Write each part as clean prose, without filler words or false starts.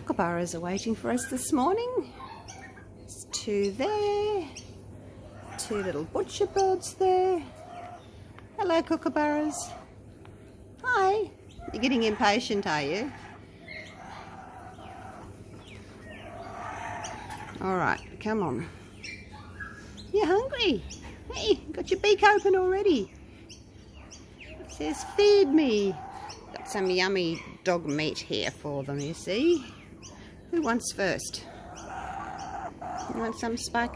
Kookaburras are waiting for us this morning. There's two there, two little butcher birds there. Hello, Kookaburras. Hi. You're getting impatient, are you? Alright, come on. You're hungry. Hey, got your beak open already. It says feed me. Got some yummy dog meat here for them, you see. Who wants first? You want some, Spike?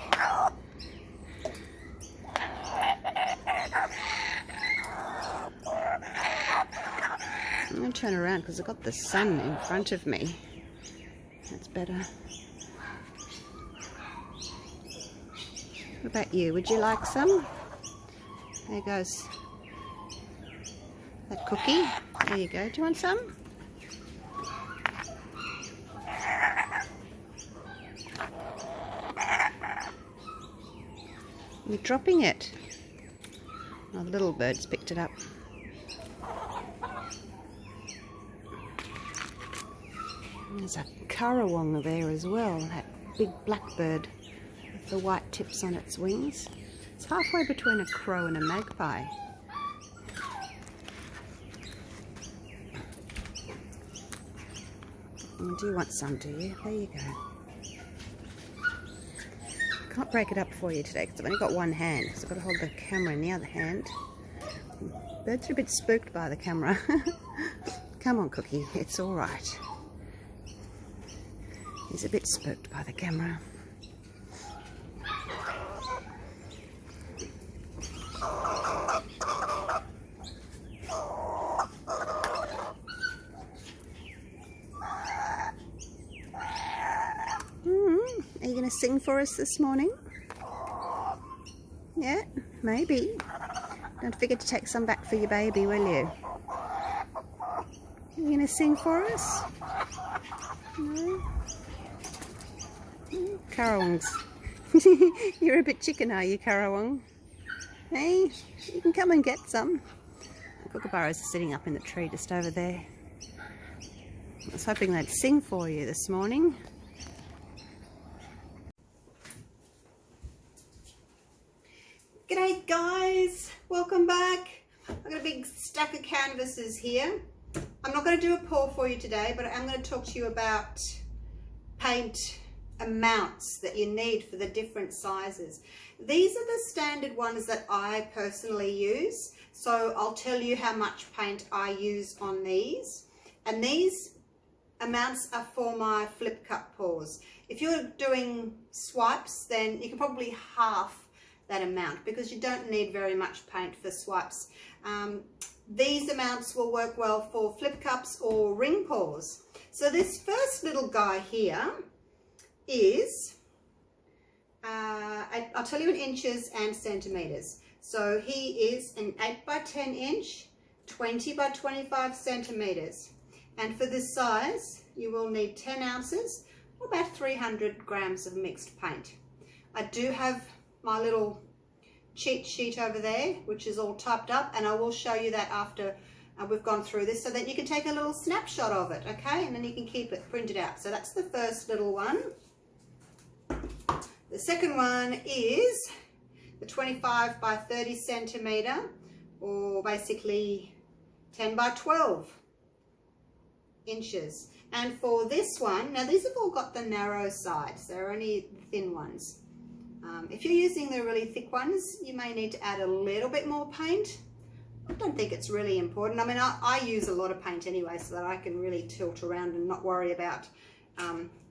I'm going to turn around because I've got the sun in front of me. That's better. What about you? Would you like some? There goes that cookie. There you go. Do you want some? You're dropping it. Oh, the little bird's picked it up. There's a currawong there as well, that big blackbird with the white tips on its wings. It's halfway between a crow and a magpie. You do want some, do you? There you go. Can't break it up for you today because I've only got one hand because I've got to hold the camera in the other hand. Birds are a bit spooked by the camera. Come on, Cookie, it's all right. He's a bit spooked by the camera. Are you going to sing for us this morning? Yeah, maybe. Don't forget to take some back for your baby, will you? Are you going to sing for us? No? Currawongs. You're a bit chicken, are you, Currawong? Hey, you can come and get some. The Kookaburras are sitting up in the tree just over there. I was hoping they'd sing for you this morning. G'day guys, welcome back. I've got a big stack of canvases here. I'm not going to do a pour for you today, but I'm going to talk to you about paint amounts that you need for the different sizes. These are the standard ones that I personally use, so I'll tell you how much paint I use on these, and these amounts are for my flip cup pours. If you're doing swipes, then you can probably half that amount because you don't need very much paint for swipes. These amounts will work well for flip cups or ring pours. So this first little guy here is, I'll tell you in inches and centimeters. So he is an 8 by 10 inch, 20 by 25 centimeters. And for this size, you will need 10 ounces or about 300 grams of mixed paint. I do have my little cheat sheet over there, which is all typed up, and I will show you that after we've gone through this so that you can take a little snapshot of it, okay? And then you can keep it printed out. So that's the first little one. The second one is the 25 by 30 centimeter, or basically 10 by 12 inches. And for this one, now these have all got the narrow sides, they're only thin ones. If you're using the really thick ones, you may need to add a little bit more paint. I don't think it's really important. I mean, I use a lot of paint anyway so that I can really tilt around and not worry about,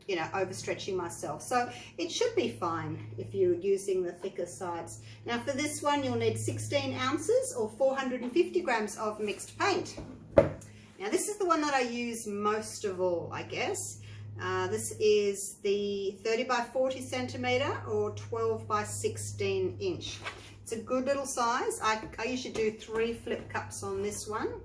you know, overstretching myself. So it should be fine if you're using the thicker sides. Now for this one, you'll need 16 ounces or 450 grams of mixed paint. Now this is the one that I use most of all, I guess. This is the 30 by 40 centimeter or 12 by 16 inch. It's a good little size. I usually do 3 flip cups on this one.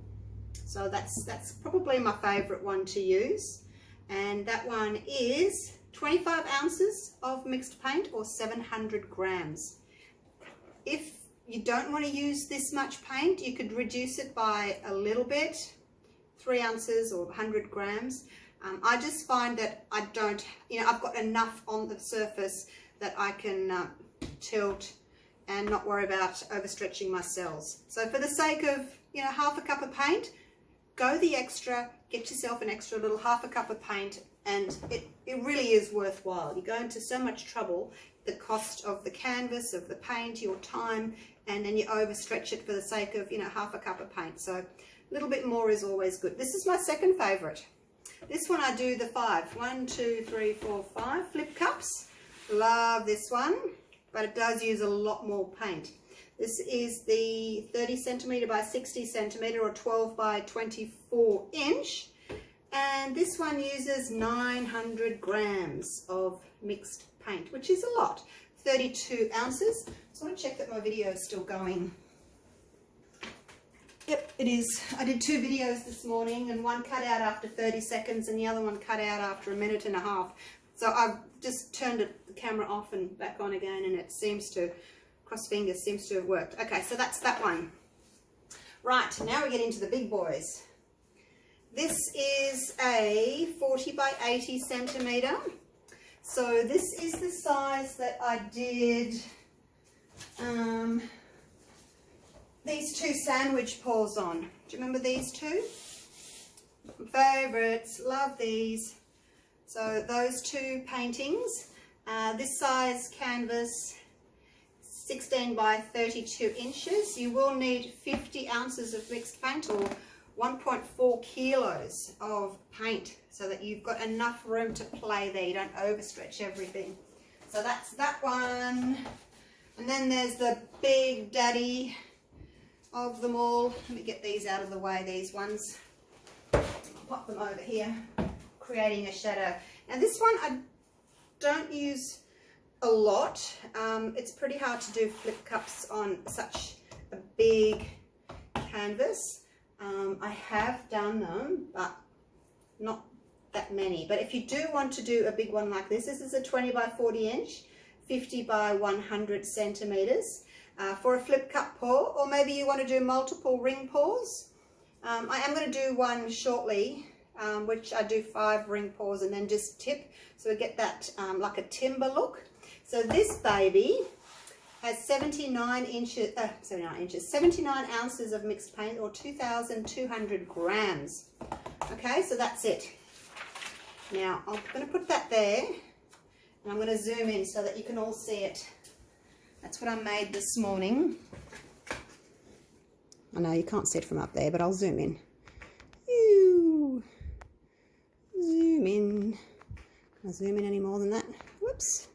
So that's probably my favorite one to use. And that one is 25 ounces of mixed paint or 700 grams. If you don't want to use this much paint, you could reduce it by a little bit, 3 ounces or 100 grams. I just find that I don't, I've got enough on the surface that I can tilt and not worry about overstretching my cells. So for the sake of, half a cup of paint, go the extra, get yourself an extra little half a cup of paint, and it really is worthwhile. You go into so much trouble, the cost of the canvas, of the paint, your time, and then you overstretch it for the sake of, half a cup of paint. So a little bit more is always good. This is my second favorite. This one I do the 5. 1, 2, 3, 4, 5 flip cups. Love this one, but it does use a lot more paint. This is the 30 centimeter by 60 centimeter or 12 by 24 inch. And this one uses 900 grams of mixed paint, which is a lot. 32 ounces. So I want to check that my video is still going. Yep, it is. I did 2 videos this morning, and one cut out after 30 seconds and the other one cut out after 1.5 minutes. So I've just turned the camera off and back on again, and it seems to, cross fingers, seems to have worked. Okay, so that's that one. Right, now we get into the big boys. This is a 40 by 80 centimeter. So this is the size that I did these 2 sandwich paws on. Do you remember these 2? Favorites, love these. So those 2 paintings, this size canvas, 16 by 32 inches. You will need 50 ounces of mixed paint, or 1.4 kilos of paint, so that you've got enough room to play there. You don't overstretch everything. So that's that one. And then there's the big daddy of them all. Let me get these out of the way, these ones. I'll pop them over here, creating a shadow. Now this one I don't use a lot. It's pretty hard to do flip cups on such a big canvas. I have done them, but not that many. But if you do want to do a big one like this, this is a 20 by 40 inch, 50 by 100 centimeters for a flip cup paw, or maybe you want to do multiple ring paws. I am going to do one shortly, which I do 5 ring paws and then just tip, so we get that like a timber look. So this baby has 79 ounces of mixed paint, or 2,200 grams. Okay, so that's it. Now I'm going to put that there, and I'm going to zoom in so that you can all see it. That's what I made this morning. I know you can't see it from up there, but I'll zoom in. Zoom in. Can I zoom in any more than that? Whoops.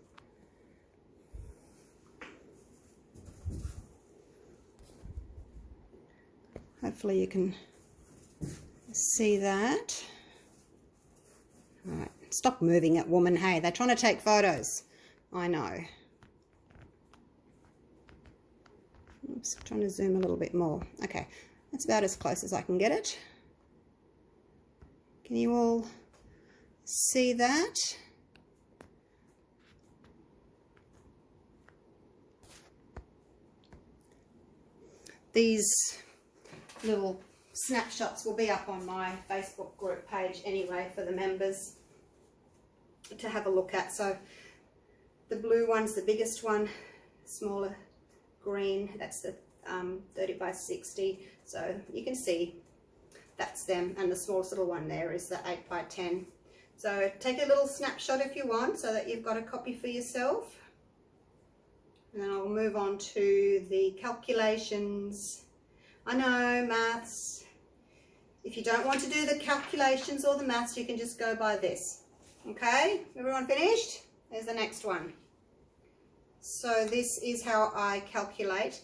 Hopefully you can see that. All right, stop moving it, woman. Hey, they're trying to take photos. I know. Oops, trying to zoom a little bit more. Okay, that's about as close as I can get it. Can you all see that? These little snapshots will be up on my Facebook group page anyway for the members to have a look at. So the blue one's the biggest one, smaller green, that's the 30 by 60. So you can see that's them, and the smallest little one there is the 8 by 10. So take a little snapshot if you want, so that you've got a copy for yourself. And then I'll move on to the calculations. I know, maths. If you don't want to do the calculations or the maths, you can just go by this. Okay, everyone finished? There's the next one. So this is how I calculate.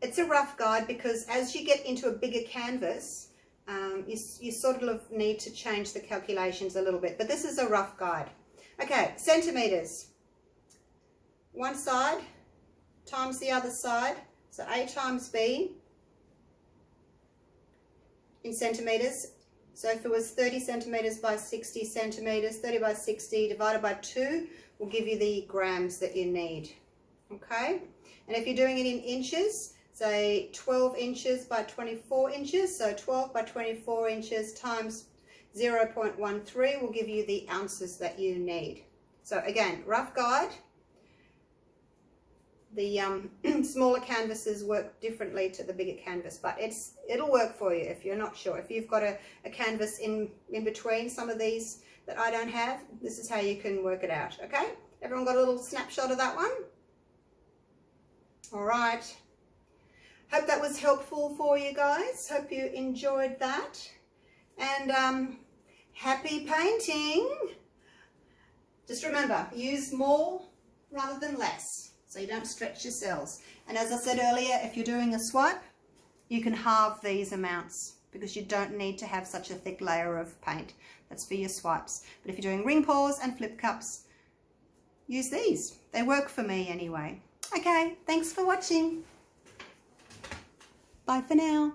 It's a rough guide, because as you get into a bigger canvas, you sort of need to change the calculations a little bit, but this is a rough guide. Okay, centimeters. One side times the other side, so A times B in centimeters. So if it was 30 centimeters by 60 centimeters, 30 by 60 divided by 2 will give you the grams that you need. Okay, and if you're doing it in inches, say 12 inches by 24 inches, so 12 by 24 inches times 0.13 will give you the ounces that you need. So again, rough guide. The smaller canvases work differently to the bigger canvas, but it'll work for you if you're not sure. If you've got a canvas in between some of these that I don't have, this is how you can work it out, okay? Everyone got a little snapshot of that one? All right. Hope that was helpful for you guys. Hope you enjoyed that. And happy painting. Just remember, use more rather than less, so you don't stretch your cells. And as I said earlier, if you're doing a swipe, you can halve these amounts because you don't need to have such a thick layer of paint. That's for your swipes. But if you're doing ring pours and flip cups, use these. They work for me anyway. Okay, thanks for watching. Bye for now.